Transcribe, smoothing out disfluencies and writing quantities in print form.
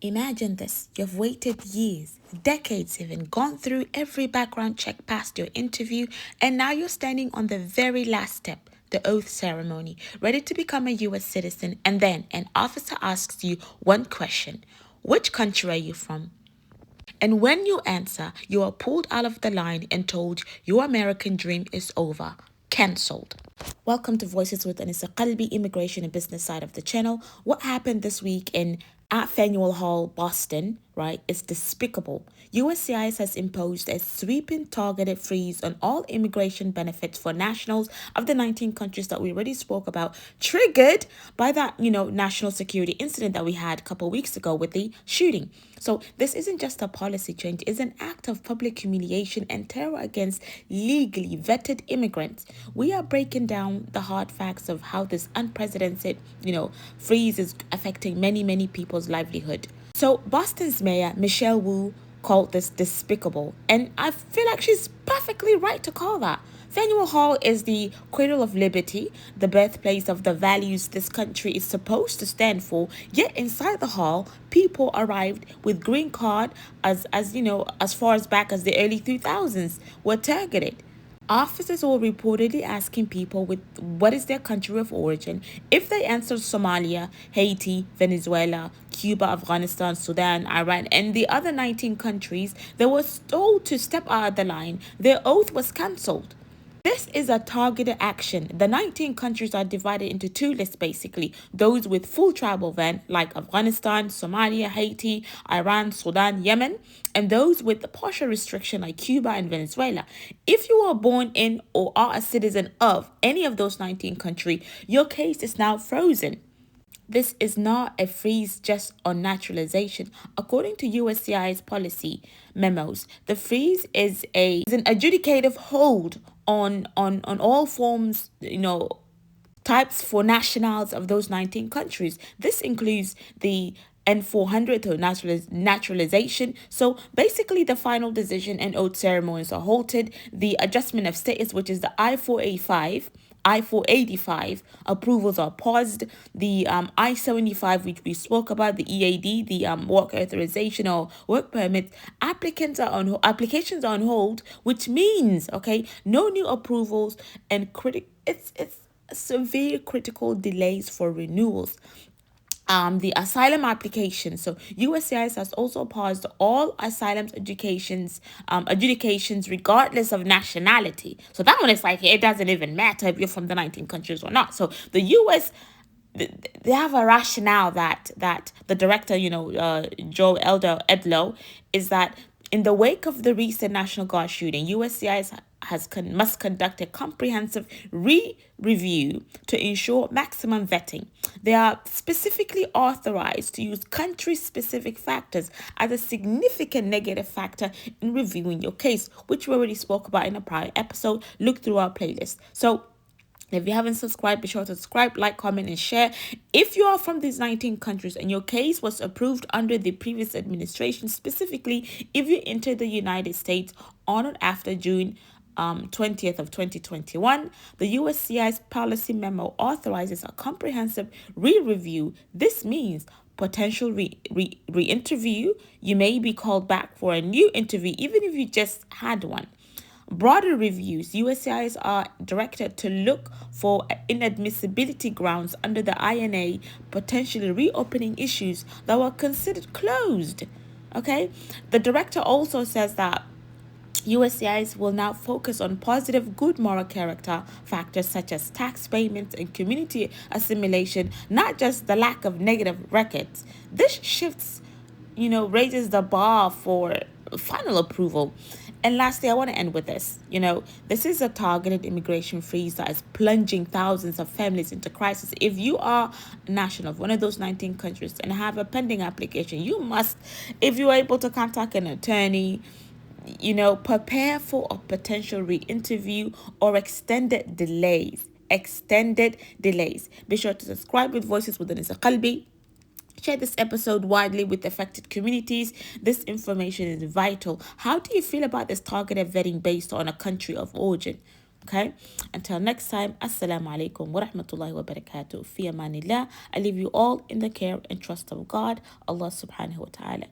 Imagine this. You've waited years, decades even, gone through every background check past your interview, and now you're standing on the very last step, the oath ceremony, ready to become a US citizen. And then an officer asks you one question: which country are you from? And when you answer, you are pulled out of the line and told your American dream is over. Cancelled. Welcome to Voices with Anissa Qalbi, immigration and business side of the channel. What happened this week at Faneuil Hall, Boston, right, is despicable. USCIS has imposed a sweeping targeted freeze on all immigration benefits for nationals of the 19 countries that we already spoke about, triggered by that, national security incident that we had a couple of weeks ago with the shooting. So this isn't just a policy change, it's an act of public humiliation and terror against legally vetted immigrants. We are breaking down the hard facts of how this unprecedented, freeze is affecting many people's livelihood. So Boston's mayor, Michelle Wu, called this despicable, and I feel like she's perfectly right to call that. Faneuil Hall is the cradle of liberty, the birthplace of the values this country is supposed to stand for. Yet inside the hall, people arrived with green card as far as back as the early 2000s were targeted. Officers were reportedly asking people with what is their country of origin. If they answered Somalia, Haiti, Venezuela, Cuba, Afghanistan, Sudan, Iran, and the other 19 countries, they were told to step out of the line. Their oath was cancelled. This is a targeted action. The 19 countries are divided into two lists basically. Those with full travel ban like Afghanistan, Somalia, Haiti, Iran, Sudan, Yemen, and those with the partial restriction like Cuba and Venezuela. If you are born in or are a citizen of any of those 19 countries, your case is now frozen. This is not a freeze just on naturalization. According to USCIS policy memos, the freeze is an adjudicative hold on all forms, types for nationals of those 19 countries. This includes the N400 or naturalization. So basically, the final decision and oath ceremonies are halted. The adjustment of status, which is the I-485 approvals are paused. The I-75, which we spoke about, the EAD, the work authorization or work permit, applications are on hold, which means no new approvals and it's severe critical delays for renewals. The asylum application. So USCIS has also paused all asylum adjudications regardless of nationality. So that one is like, it doesn't even matter if you're from the 19 countries or not. So the US, they have a rationale that the director, Joe Edlow, is that in the wake of the recent National Guard shooting, USCIS must conduct a comprehensive review to ensure maximum vetting. They are specifically authorized to use country-specific factors as a significant negative factor in reviewing your case, which we already spoke about in a prior episode. Look through our playlist. So if you haven't subscribed, be sure to subscribe, like, comment, and share. If you are from these 19 countries and your case was approved under the previous administration, specifically if you entered the United States on or after June 20th of 2021, the USCIS policy memo authorizes a comprehensive re-review. This means potential re-interview. You may be called back for a new interview even if you just had one. Broader reviews. USCIS are directed to look for inadmissibility grounds under the INA, potentially reopening issues that were considered closed. Okay? The director also says that USCIS will now focus on positive, good moral character factors such as tax payments and community assimilation, not just the lack of negative records. This shifts, raises the bar for final approval. And lastly, I want to end with this. This is a targeted immigration freeze that is plunging thousands of families into crisis. If you are a national of one of those 19 countries and have a pending application, you must, if you're able to contact an attorney, prepare for a potential re-interview or extended delays. Be sure to subscribe with Voices with Anissa Qalbi. Share this episode widely with affected communities. This information is vital. How do you feel about this targeted vetting based on a country of origin? Okay, until next time, assalamu alaikum wa rahmatullahi wa barakatuh. Fi amanillah. I leave you all in the care and trust of God, Allah subhanahu wa ta'ala.